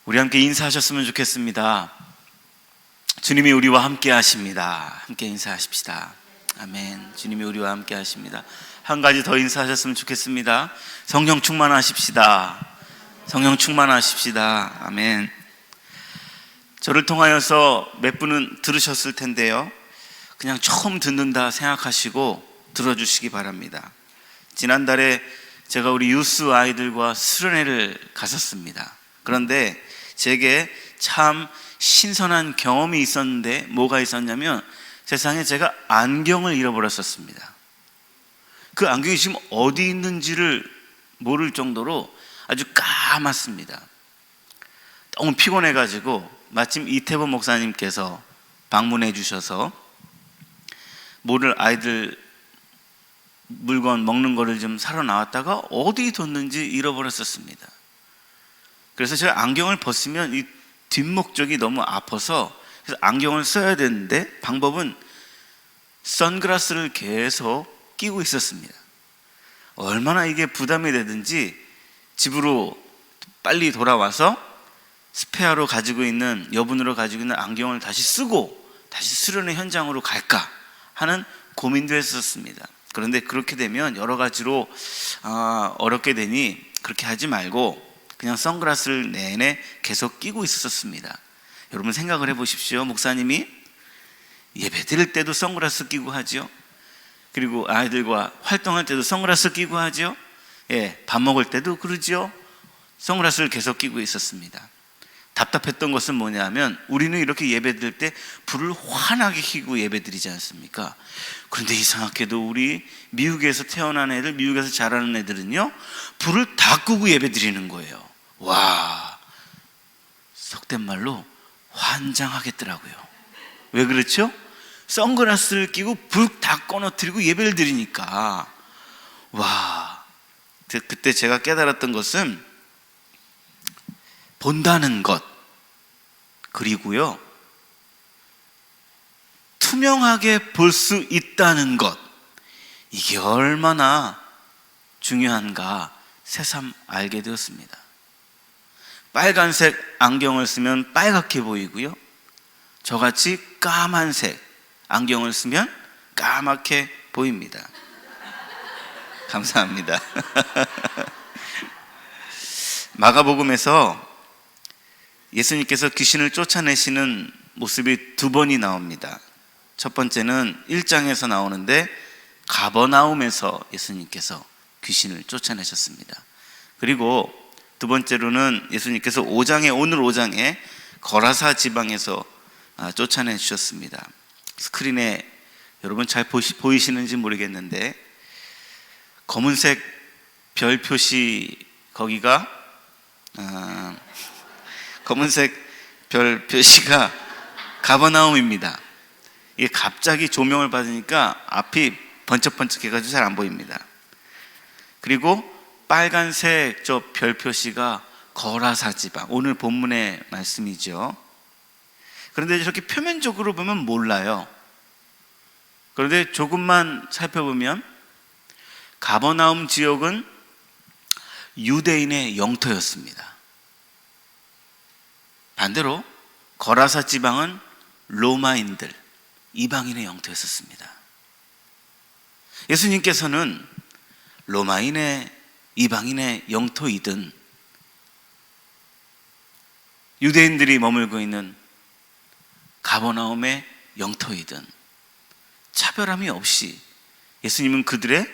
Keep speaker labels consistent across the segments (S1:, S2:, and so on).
S1: 우리 함께 인사하셨으면 좋겠습니다. 주님이 우리와 함께 하십니다. 함께 인사하십시다. 아멘. 주님이 우리와 함께 하십니다. 한 가지 더 인사하셨으면 좋겠습니다. 성령 충만하십시다. 성령 충만하십시다. 아멘. 저를 통하여서 몇 분은 들으셨을 텐데요, 그냥 처음 듣는다 생각하시고 들어주시기 바랍니다. 지난달에 제가 우리 유스 아이들과 수련회를 갔었습니다. 그런데 제게 참 신선한 경험이 있었는데, 뭐가 있었냐면 세상에 제가 안경을 잃어버렸었습니다. 그 안경이 지금 어디 있는지를 모를 정도로 아주 까맣습니다. 너무 피곤해가지고 마침 이태범 목사님께서 방문해 주셔서 뭐를 아이들 물건 먹는 거를 좀 사러 나왔다가 어디 뒀는지 잃어버렸었습니다. 그래서 제가 안경을 벗으면 이 뒷목적이 너무 아파서, 그래서 안경을 써야 되는데 방법은 선글라스를 계속 끼고 있었습니다. 얼마나 이게 부담이 되든지 집으로 빨리 돌아와서 스페어로 가지고 있는, 여분으로 가지고 있는 안경을 다시 쓰고 다시 수련회 현장으로 갈까 하는 고민도 했었습니다. 그런데 그렇게 되면 여러 가지로 어렵게 되니 그렇게 하지 말고 그냥 선글라스를 내내 계속 끼고 있었습니다. 여러분 생각을 해보십시오. 목사님이 예배 드릴 때도 선글라스 끼고 하죠. 그리고 아이들과 활동할 때도 선글라스 끼고 하죠. 밥 먹을 때도 그러죠. 선글라스를 계속 끼고 있었습니다. 답답했던 것은 뭐냐면, 우리는 이렇게 예배 드릴 때 불을 환하게 켜고 예배 드리지 않습니까? 그런데 이상하게도 우리 미국에서 태어난 애들, 미국에서 자라는 애들은요, 불을 다 끄고 예배 드리는 거예요. 와, 속된 말로 환장하겠더라고요. 왜 그렇죠? 선글라스를 끼고 불 다 꺼놓뜨리고 예배를 드리니까. 와, 그때 제가 깨달았던 것은, 본다는 것, 그리고요 투명하게 볼 수 있다는 것, 이게 얼마나 중요한가 새삼 알게 되었습니다. 빨간색 안경을 쓰면 빨갛게 보이고요, 저같이 까만색 안경을 쓰면 까맣게 보입니다. 감사합니다. 마가복음에서 예수님께서 귀신을 쫓아내시는 모습이 두 번이 나옵니다. 첫 번째는 1장에서 나오는데, 가버나움에서 예수님께서 귀신을 쫓아내셨습니다. 그리고 두 번째로는 예수님께서 오늘 5장에 거라사 지방에서 쫓아내 주셨습니다. 스크린에 여러분 잘 보이시는지 모르겠는데, 검은색 별 표시, 거기가 검은색 별 표시가 가버나움입니다. 이게 갑자기 조명을 받으니까 앞이 번쩍번쩍해가지고 잘 안 보입니다. 그리고 빨간색 저 별 표시가 거라사 지방, 오늘 본문의 말씀이죠. 그런데 이렇게 표면적으로 보면 몰라요. 그런데 조금만 살펴보면 가버나움 지역은 유대인의 영토였습니다. 반대로 거라사 지방은 로마인들, 이방인의 영토였었습니다. 예수님께서는 로마인의, 이방인의 영토이든 유대인들이 머물고 있는 가버나움의 영토이든 차별함이 없이 예수님은 그들의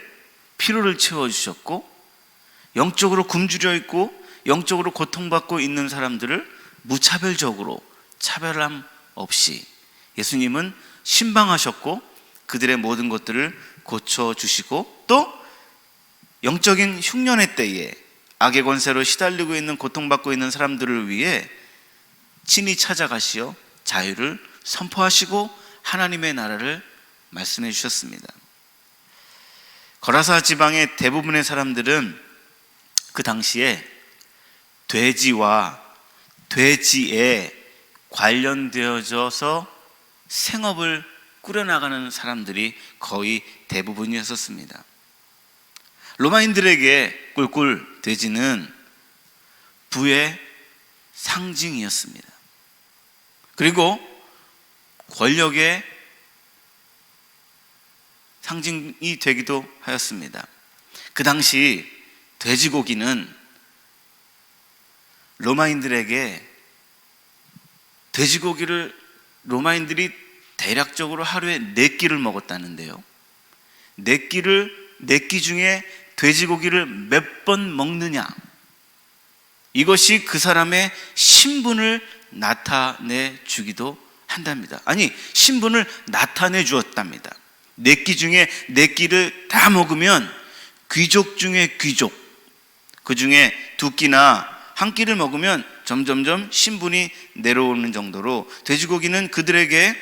S1: 피로를 채워주셨고, 영적으로 굶주려 있고 영적으로 고통받고 있는 사람들을 무차별적으로, 차별함 없이 예수님은 신방하셨고 그들의 모든 것들을 고쳐주시고, 또 영적인 흉년의 때에 악의 권세로 시달리고 있는, 고통받고 있는 사람들을 위해 친히 찾아가시어 자유를 선포하시고 하나님의 나라를 말씀해 주셨습니다. 거라사 지방의 대부분의 사람들은 그 당시에 돼지와 돼지에 관련되어져서 생업을 꾸려나가는 사람들이 거의 대부분이었습니다. 로마인들에게 꿀꿀 돼지는 부의 상징이었습니다. 그리고 권력의 상징이 되기도 하였습니다. 그 당시 돼지고기는 로마인들에게 돼지고기를 로마인들이 대략적으로 하루에 4끼를 먹었다는데요. 4끼 중에 돼지고기를 몇 번 먹느냐, 이것이 그 사람의 신분을 나타내 주기도 한답니다. 아니, 신분을 나타내 주었답니다. 4끼 중에 4끼를 다 먹으면 귀족 중에 귀족, 그 중에 2끼나 1끼를 먹으면 점점점 신분이 내려오는 정도로 돼지고기는 그들에게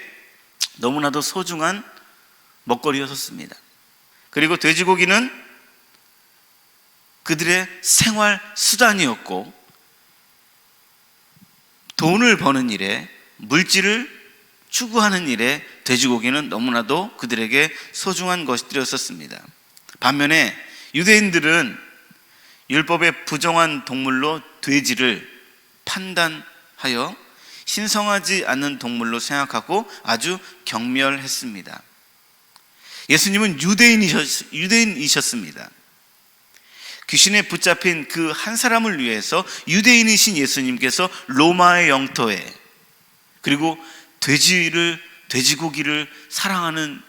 S1: 너무나도 소중한 먹거리였습니다. 그리고 돼지고기는 그들의 생활 수단이었고, 돈을 버는 일에, 물질을 추구하는 일에 돼지고기는 너무나도 그들에게 소중한 것들이었습니다. 반면에 유대인들은 율법에 부정한 동물로 돼지를 판단하여 신성하지 않는 동물로 생각하고 아주 경멸했습니다. 예수님은 유대인이셨습니다. 귀신에 붙잡힌 그 한 사람을 위해서 유대인이신 예수님께서 로마의 영토에, 그리고 돼지고기를 사랑하는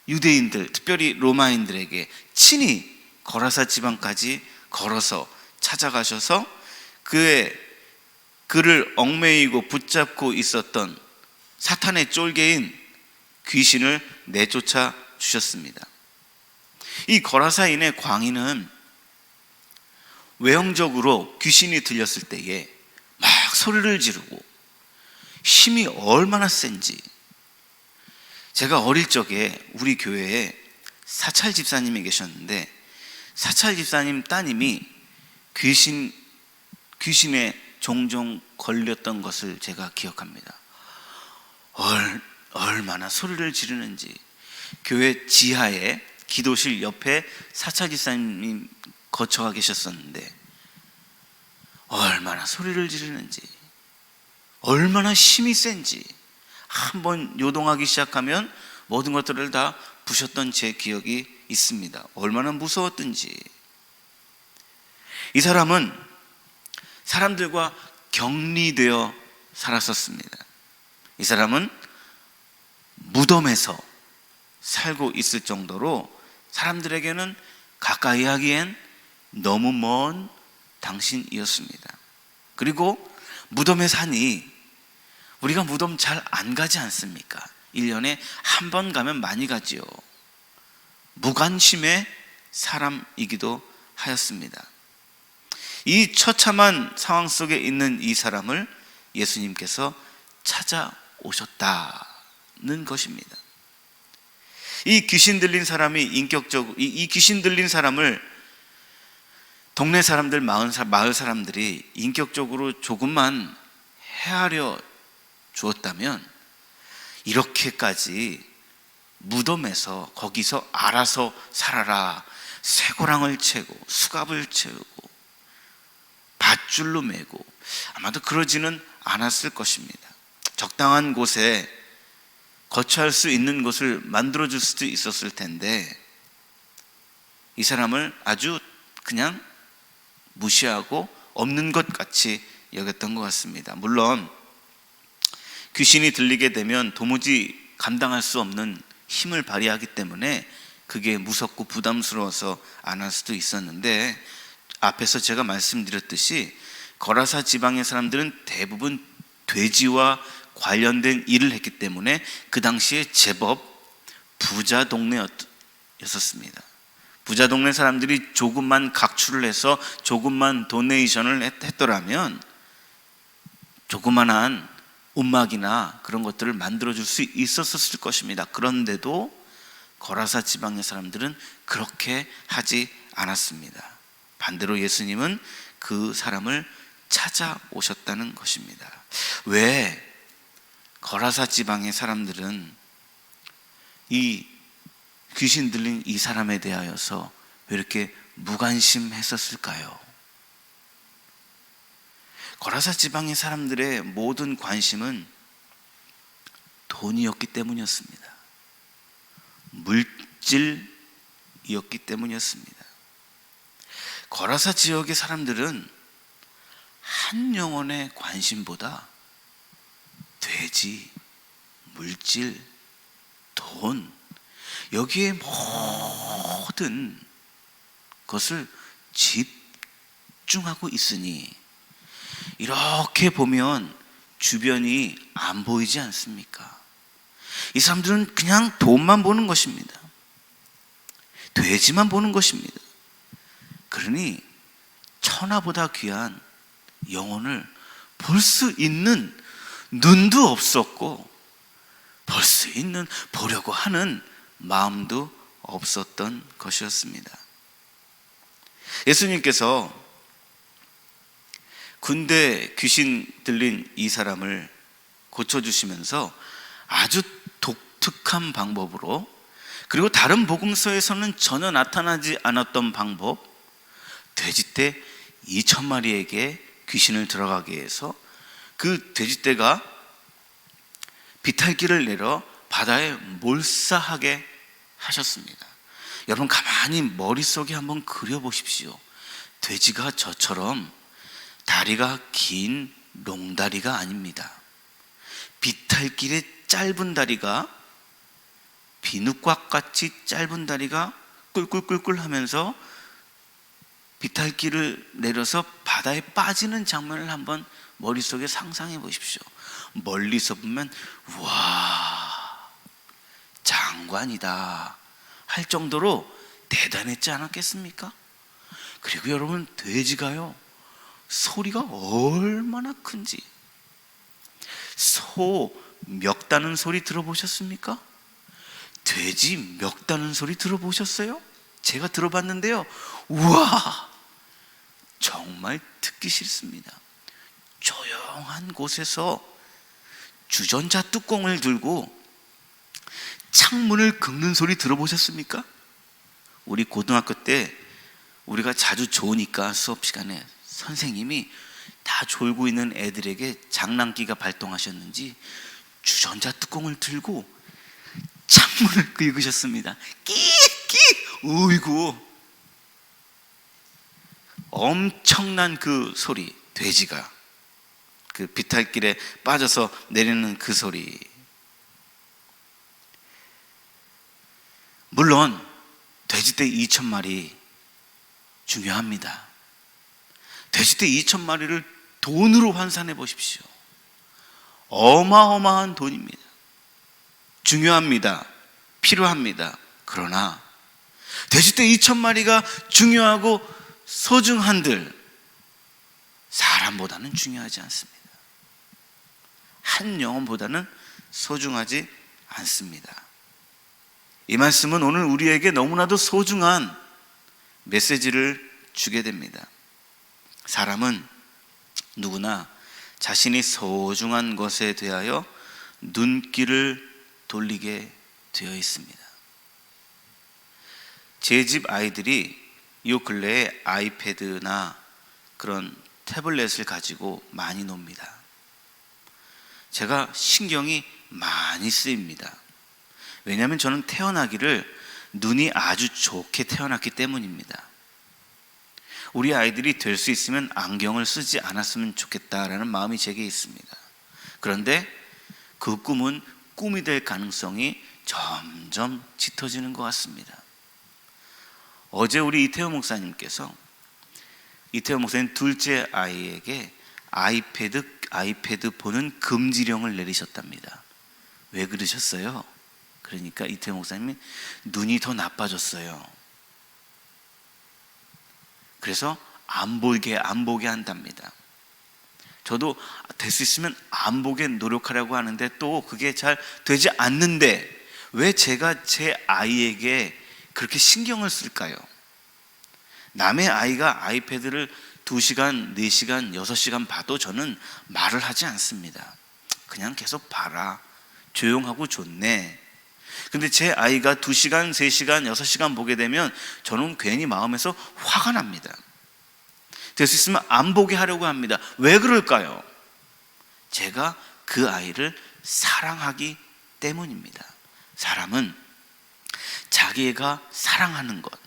S1: 유대인들, 특별히 로마인들에게 친히 거라사 지방까지 걸어서 찾아가셔서 그를 얽매이고 붙잡고 있었던 사탄의 쫄개인 귀신을 내쫓아 주셨습니다. 이 거라사인의 광인은 외형적으로 귀신이 들렸을 때에 막 소리를 지르고 힘이 얼마나 센지, 제가 어릴 적에 우리 교회에 사찰 집사님이 계셨는데, 사찰 집사님 따님이 귀신에 종종 걸렸던 것을 제가 기억합니다. 얼마나 소리를 지르는지. 교회 지하에 기도실 옆에 사찰 집사님이 거처가 계셨었는데 얼마나 소리를 지르는지, 얼마나 힘이 센지, 한번 요동하기 시작하면 모든 것들을 다 부셨던 제 기억이 있습니다. 얼마나 무서웠든지. 이 사람은 사람들과 격리되어 살았었습니다. 이 사람은 무덤에서 살고 있을 정도로 사람들에게는 가까이 하기엔 너무 먼 당신이었습니다. 그리고 무덤에 사니, 우리가 무덤 잘 안 가지 않습니까? 1년에 한 번 가면 많이 가지요. 무관심의 사람이기도 하였습니다. 이 처참한 상황 속에 있는 이 사람을 예수님께서 찾아오셨다는 것입니다. 이 귀신 들린 사람이 이 귀신 들린 사람을 동네 사람들, 마을 사람들이 인격적으로 조금만 헤아려 주었다면 이렇게까지 무덤에서 거기서 알아서 살아라, 쇠고랑을 채고 수갑을 채우고 밧줄로 매고, 아마도 그러지는 않았을 것입니다. 적당한 곳에 거처할 수 있는 곳을 만들어줄 수도 있었을 텐데, 이 사람을 아주 그냥 무시하고 없는 것 같이 여겼던 것 같습니다. 물론 귀신이 들리게 되면 도무지 감당할 수 없는 힘을 발휘하기 때문에 그게 무섭고 부담스러워서 안 할 수도 있었는데, 앞에서 제가 말씀드렸듯이 거라사 지방의 사람들은 대부분 돼지와 관련된 일을 했기 때문에 그 당시에 제법 부자 동네였었습니다. 부자 동네 사람들이 조금만 각출을 해서 조금만 도네이션을 했더라면 조그만한 움막이나 그런 것들을 만들어줄 수 있었을 것입니다. 그런데도 거라사 지방의 사람들은 그렇게 하지 않았습니다. 반대로 예수님은 그 사람을 찾아오셨다는 것입니다. 왜 거라사 지방의 사람들은 이 귀신 들린 이 사람에 대하여서 왜 이렇게 무관심했었을까요? 거라사 지방의 사람들의 모든 관심은 돈이었기 때문이었습니다. 물질이었기 때문이었습니다. 거라사 지역의 사람들은 한 영혼의 관심보다 돼지, 물질, 돈, 여기에 모든 것을 집중하고 있으니 이렇게 보면 주변이 안 보이지 않습니까? 이 사람들은 그냥 돈만 보는 것입니다. 돼지만 보는 것입니다. 그러니 천하보다 귀한 영혼을 볼 수 있는 눈도 없었고 볼 수 있는 보려고 하는 마음도 없었던 것이었습니다. 예수님께서 군대 귀신 들린 이 사람을 고쳐주시면서 아주 독특한 방법으로, 그리고 다른 복음서에서는 전혀 나타나지 않았던 방법, 돼지떼 2,000마리에게 귀신을 들어가게 해서 그 돼지떼가 비탈길을 내려 바다에 몰사하게 하셨습니다. 여러분 가만히 머릿속에 한번 그려보십시오. 돼지가 저처럼 다리가 긴 롱다리가 아닙니다. 비탈길의 짧은 다리가, 비누곽같이 짧은 다리가 꿀꿀꿀꿀 하면서 비탈길을 내려서 바다에 빠지는 장면을 한번 머릿속에 상상해 보십시오. 멀리서 보면 와, 장관이다 할 정도로 대단했지 않았겠습니까? 그리고 여러분, 돼지가요, 소리가 얼마나 큰지. 소 멱다는 소리 들어보셨습니까? 돼지 멱다는 소리 들어보셨어요? 제가 들어봤는데요, 우와, 정말 듣기 싫습니다. 조용한 곳에서 주전자 뚜껑을 들고 창문을 긁는 소리 들어보셨습니까? 우리 고등학교 때 우리가 자주 좋으니까 수업 시간에 선생님이 다 졸고 있는 애들에게 장난기가 발동하셨는지 주전자 뚜껑을 들고 창문을 긁으셨습니다. 끼끼, 어이구, 엄청난 그 소리, 돼지가 그 비탈길에 빠져서 내리는 그 소리. 물론 돼지떼 2,000마리 중요합니다. 돼지떼 2,000마리를 돈으로 환산해 보십시오. 어마어마한 돈입니다. 중요합니다. 필요합니다. 그러나 돼지떼 2,000마리가 중요하고 소중한들 사람보다는 중요하지 않습니다. 한 영혼보다는 소중하지 않습니다. 이 말씀은 오늘 우리에게 너무나도 소중한 메시지를 주게 됩니다. 사람은 누구나 자신이 소중한 것에 대하여 눈길을 돌리게 되어 있습니다. 제 집 아이들이 이 근래에 아이패드나 그런 태블릿을 가지고 많이 놉니다. 제가 신경이 많이 쓰입니다. 왜냐하면 저는 태어나기를 눈이 아주 좋게 태어났기 때문입니다. 우리 아이들이 될 수 있으면 안경을 쓰지 않았으면 좋겠다라는 마음이 제게 있습니다. 그런데 그 꿈은 꿈이 될 가능성이 점점 짙어지는 것 같습니다. 어제 우리 이태호 목사님 둘째 아이에게 아이패드 보는 금지령을 내리셨답니다. 왜 그러셨어요? 그러니까 이태호 목사님이 눈이 더 나빠졌어요. 그래서 안 보게 한답니다. 저도 될 수 있으면 안 보게 노력하려고 하는데 또 그게 잘 되지 않는데 왜 제가 제 아이에게 그렇게 신경을 쓸까요? 남의 아이가 아이패드를 2시간, 4시간, 6시간 봐도 저는 말을 하지 않습니다. 그냥 계속 봐라. 조용하고 좋네. 근데 제 아이가 2시간, 3시간, 6시간 보게 되면 저는 괜히 마음에서 화가 납니다. 될 수 있으면 안 보게 하려고 합니다. 왜 그럴까요? 제가 그 아이를 사랑하기 때문입니다. 사람은 자기가 사랑하는 것,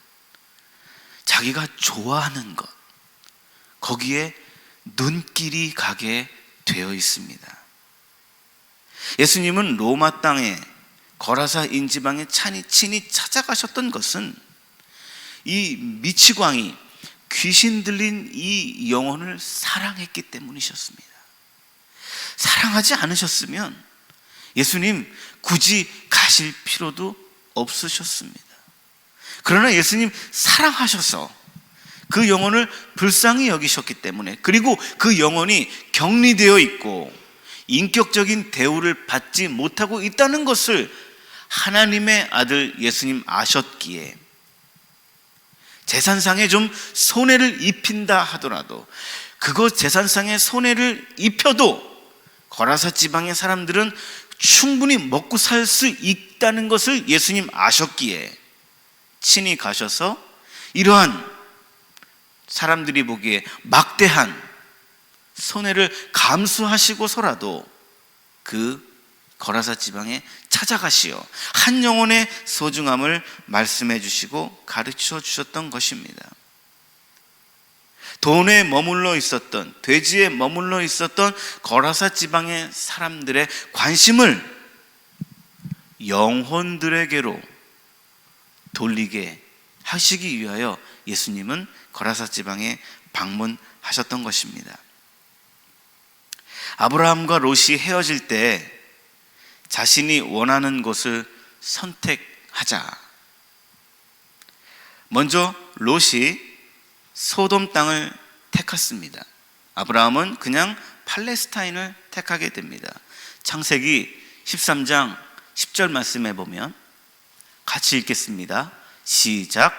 S1: 자기가 좋아하는 것, 거기에 눈길이 가게 되어 있습니다. 예수님은 로마 땅에 거라사 인지방에 친히 찾아가셨던 것은 이 미치광이 귀신 들린 이 영혼을 사랑했기 때문이셨습니다. 사랑하지 않으셨으면 예수님 굳이 가실 필요도 없으셨습니다. 그러나 예수님 사랑하셔서 그 영혼을 불쌍히 여기셨기 때문에, 그리고 그 영혼이 격리되어 있고 인격적인 대우를 받지 못하고 있다는 것을 하나님의 아들 예수님 아셨기에 재산상에 좀 손해를 입힌다 하더라도, 그것 재산상에 손해를 입혀도 거라사 지방의 사람들은 충분히 먹고 살 수 있다는 것을 예수님 아셨기에 친히 가셔서 이러한 사람들이 보기에 막대한 손해를 감수하시고서라도 그 거라사 지방에 찾아가시어 한 영혼의 소중함을 말씀해 주시고 가르쳐 주셨던 것입니다. 돈에 머물러 있었던, 돼지에 머물러 있었던 거라사 지방의 사람들의 관심을 영혼들에게로 돌리게 하시기 위하여 예수님은 거라사 지방에 방문하셨던 것입니다. 아브라함과 롯이 헤어질 때 자신이 원하는 곳을 선택하자. 먼저 롯이 소돔 땅을 택했습니다. 아브라함은 그냥 팔레스타인을 택하게 됩니다. 창세기 13장 10절 말씀에 보면 같이 읽겠습니다. 시작.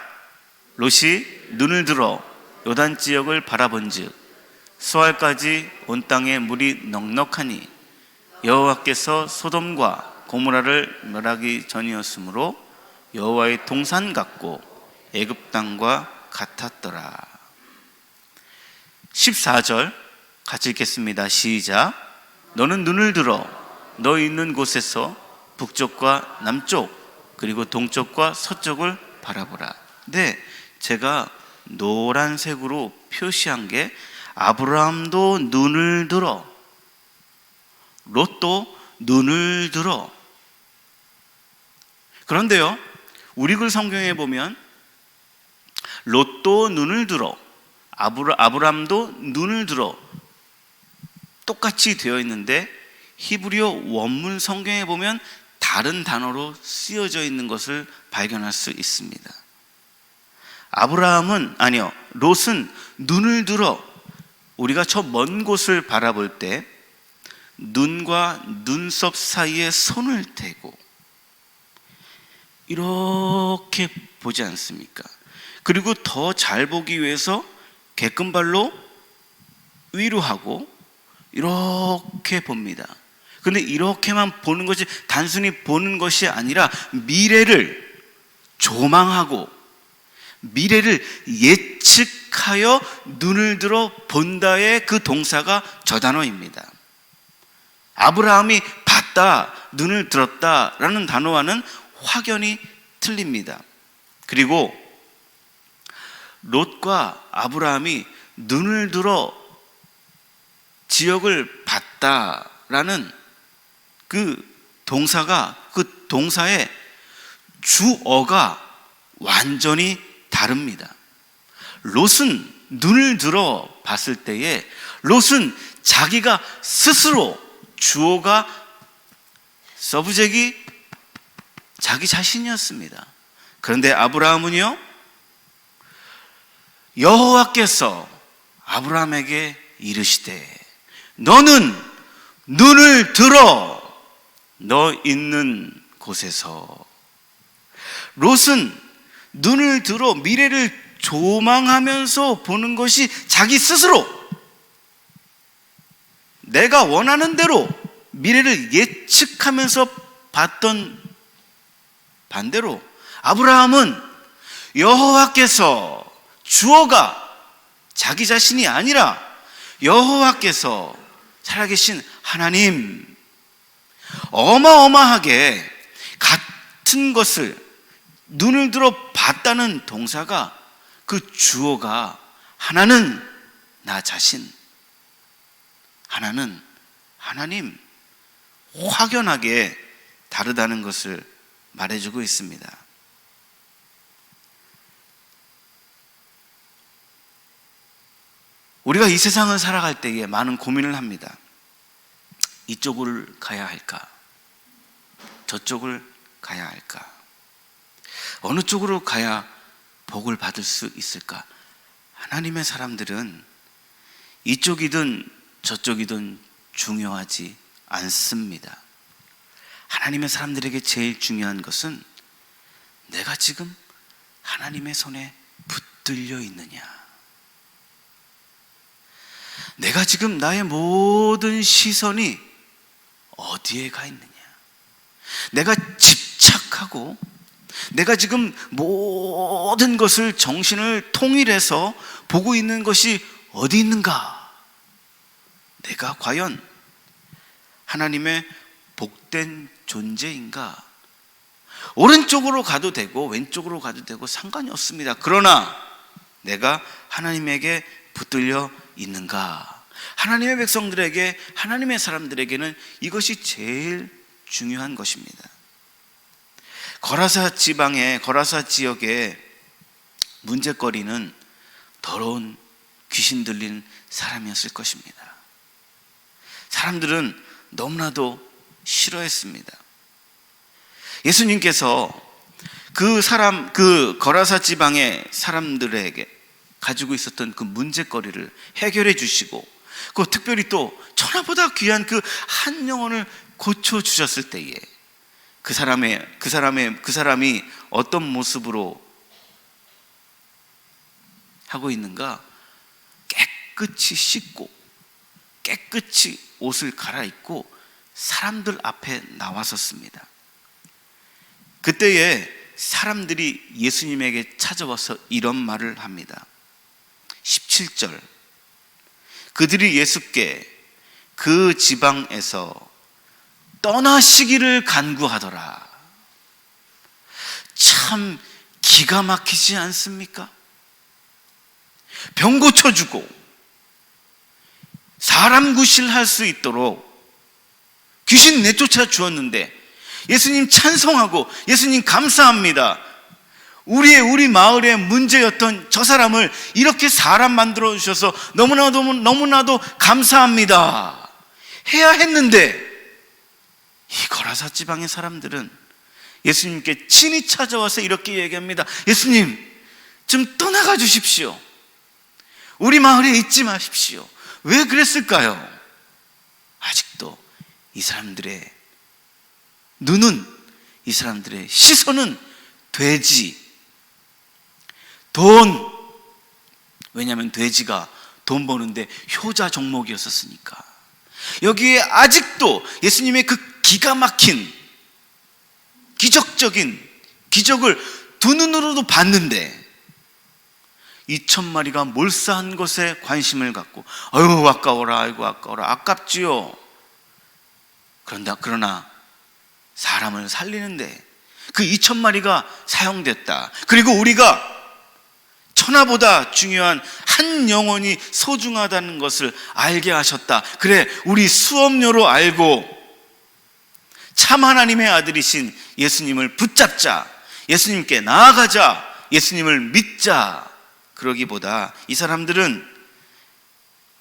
S1: 롯이 눈을 들어 요단 지역을 바라본즉 수알까지 온 땅에 물이 넉넉하니 여호와께서 소돔과 고모라를 멸하기 전이었으므로 여호와의 동산 같고 애굽 땅과 같았더라. 14절 같이 읽겠습니다. 시작. 너는 눈을 들어 너 있는 곳에서 북쪽과 남쪽 그리고 동쪽과 서쪽을 바라보라. 네, 제가 노란색으로 표시한 게 아브라함도 눈을 들어, 롯도 눈을 들어. 그런데요, 우리 글 성경에 보면 롯도 눈을 들어, 아브라함도 눈을 들어 똑같이 되어 있는데 히브리어 원문 성경에 보면 다른 단어로 쓰여져 있는 것을 발견할 수 있습니다. 롯은 눈을 들어, 우리가 저 먼 곳을 바라볼 때 눈과 눈썹 사이에 손을 대고 이렇게 보지 않습니까? 그리고 더 잘 보기 위해서 개끈발로 위로 하고 이렇게 봅니다. 그런데 이렇게만 보는 것이 단순히 보는 것이 아니라 미래를 조망하고 미래를 예측하여 눈을 들어 본다의 그 동사가 저 단어입니다. 아브라함이 봤다, 눈을 들었다라는 단어와는 확연히 틀립니다. 그리고 롯과 아브라함이 눈을 들어 지역을 봤다라는 그 동사의 주어가 완전히 다릅니다. 롯은 눈을 들어 봤을 때에 롯은 자기가 스스로, 주어가 서브젝이 자기 자신이었습니다. 그런데 아브라함은요, 여호와께서 아브라함에게 이르시되 너는 눈을 들어 너 있는 곳에서. 롯은 눈을 들어 미래를 조망하면서 보는 것이 자기 스스로 내가 원하는 대로 미래를 예측하면서 봤던 반대로 아브라함은 여호와께서, 주어가 자기 자신이 아니라 여호와께서, 살아계신 하나님, 어마어마하게 같은 것을 눈을 들어 봤다는 동사가, 그 주어가 하나는 나 자신, 하나는 하나님, 확연하게 다르다는 것을 말해주고 있습니다. 우리가 이 세상을 살아갈 때에 많은 고민을 합니다. 이쪽을 가야 할까? 저쪽을 가야 할까? 어느 쪽으로 가야 복을 받을 수 있을까? 하나님의 사람들은 이쪽이든 저쪽이든 중요하지 않습니다. 하나님의 사람들에게 제일 중요한 것은 내가 지금 하나님의 손에 붙들려 있느냐, 내가 지금 나의 모든 시선이 어디에 가 있느냐, 내가 집착하고 내가 지금 모든 것을, 정신을 통일해서 보고 있는 것이 어디 있는가? 내가 과연 하나님의 복된 존재인가? 오른쪽으로 가도 되고 왼쪽으로 가도 되고 상관이 없습니다. 그러나 내가 하나님에게 붙들려 있는가? 하나님의 백성들에게, 하나님의 사람들에게는 이것이 제일 중요한 것입니다. 거라사 지방의, 거라사 지역의 문제거리는 더러운 귀신 들린 사람이었을 것입니다. 사람들은 너무나도 싫어했습니다. 예수님께서 그 거라사 지방의 사람들에게 가지고 있었던 그 문제거리를 해결해 주시고, 그 특별히 또 천하보다 귀한 그 한 영혼을 고쳐 주셨을 때에 그 사람이 어떤 모습으로 하고 있는가? 깨끗이 씻고 깨끗이 옷을 갈아입고 사람들 앞에 나왔었습니다. 그때에 사람들이 예수님에게 찾아와서 이런 말을 합니다. 17절, 그들이 예수께 그 지방에서 떠나시기를 간구하더라. 참 기가 막히지 않습니까? 병 고쳐주고 사람 구실할 수 있도록 귀신 내쫓아 주었는데 예수님 찬송하고 예수님 감사합니다. 우리 마을의 문제였던 저 사람을 이렇게 사람 만들어 주셔서 너무나도 감사합니다 해야 했는데, 이 거라사 지방의 사람들은 예수님께 친히 찾아와서 이렇게 얘기합니다. 예수님, 좀 떠나가 주십시오. 우리 마을에 있지 마십시오. 왜 그랬을까요? 아직도 이 사람들의 눈은, 이 사람들의 시선은 돼지, 돈, 왜냐하면 돼지가 돈 버는데 효자 종목이었었으니까. 여기에 아직도 예수님의 그 기가 막힌 기적적인 기적을 두 눈으로도 봤는데 2,000마리가 몰사한 것에 관심을 갖고, 아유 아까워라, 아이고 아까워라, 아깝지요. 그러나 사람을 살리는데 그 2,000마리가 사용됐다. 그리고 우리가 천하보다 중요한 한 영혼이 소중하다는 것을 알게 하셨다. 그래, 우리 수업료로 알고 참 하나님의 아들이신 예수님을 붙잡자, 예수님께 나아가자, 예수님을 믿자. 그러기보다 이 사람들은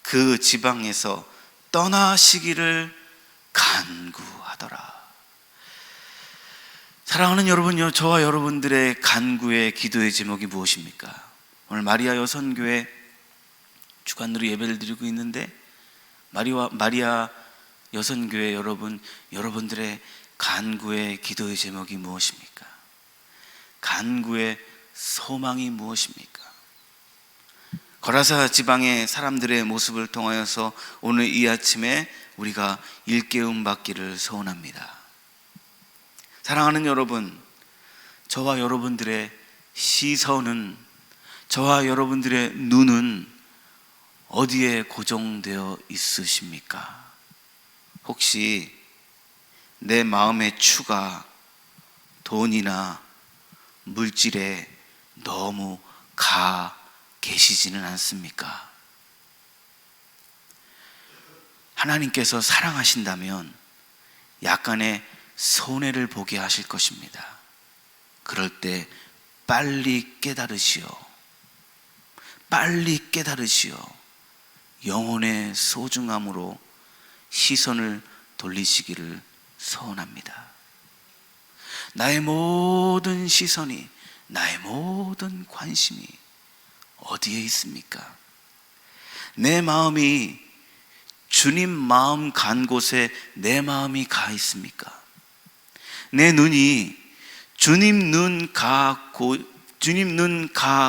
S1: 그 지방에서 떠나시기를 간구하더라. 사랑하는 여러분요, 저와 여러분들의 간구의 기도의 제목이 무엇입니까? 오늘 마리아 여선교회 주간으로 예배를 드리고 있는데, 마리아 여선교회 여러분들의 간구의 기도의 제목이 무엇입니까? 간구의 소망이 무엇입니까? 거라사 지방의 사람들의 모습을 통하여서 오늘 이 아침에 우리가 일깨움 받기를 소원합니다. 사랑하는 여러분, 저와 여러분들의 시선은, 저와 여러분들의 눈은 어디에 고정되어 있으십니까? 혹시 내 마음의 추가 돈이나 물질에 너무 가 계시지는 않습니까? 하나님께서 사랑하신다면 약간의 손해를 보게 하실 것입니다. 그럴 때 빨리 깨달으시오. 빨리 깨달으시오. 영혼의 소중함으로 시선을 돌리시기를 소원합니다. 나의 모든 시선이, 나의 모든 관심이 어디에 있습니까? 내 마음이 주님 마음 간 곳에 내 마음이 가 있습니까? 내 눈이 주님 눈 가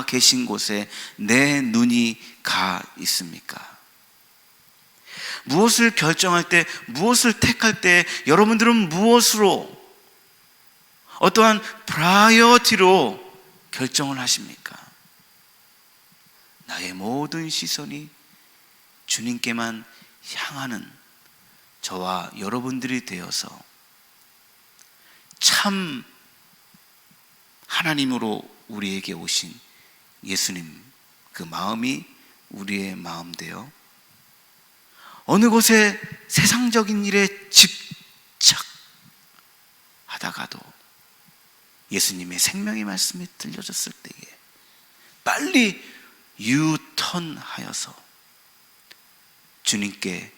S1: 계신 곳에 내 눈이 가 있습니까? 무엇을 결정할 때, 무엇을 택할 때 여러분들은 무엇으로, 어떠한 프라이어티로 결정을 하십니까? 나의 모든 시선이 주님께만 향하는 저와 여러분들이 되어서 참 하나님으로 우리에게 오신 예수님, 그 마음이 우리의 마음 되어 어느 곳에 세상적인 일에 집착하다가도 예수님의 생명의 말씀이 들려졌을 때에 빨리 유턴하여서 주님께,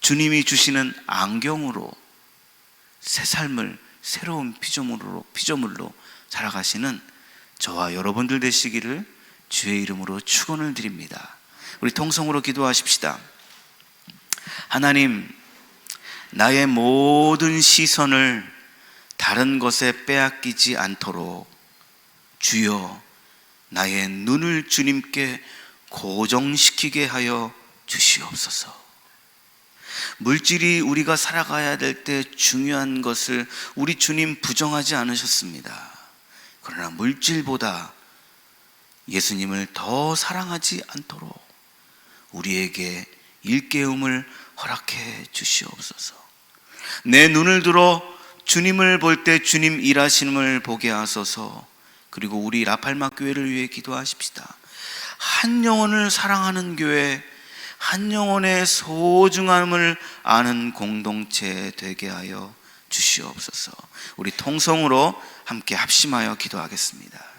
S1: 주님이 주시는 안경으로 새 삶을 새로운 피조물로 살아가시는 저와 여러분들 되시기를 주의 이름으로 축원을 드립니다. 우리 통성으로 기도하십시다. 하나님, 나의 모든 시선을 다른 것에 빼앗기지 않도록 주여 나의 눈을 주님께 고정시키게 하여 주시옵소서. 물질이 우리가 살아가야 될 때 중요한 것을 우리 주님 부정하지 않으셨습니다. 그러나 물질보다 예수님을 더 사랑하지 않도록 우리에게 일깨움을 허락해 주시옵소서. 내 눈을 들어 주님을 볼 때 주님 일하심을 보게 하소서. 그리고 우리 라팔마 교회를 위해 기도하십시다. 한 영혼을 사랑하는 교회, 한 영혼의 소중함을 아는 공동체 되게 하여 주시옵소서. 우리 통성으로 함께 합심하여 기도하겠습니다.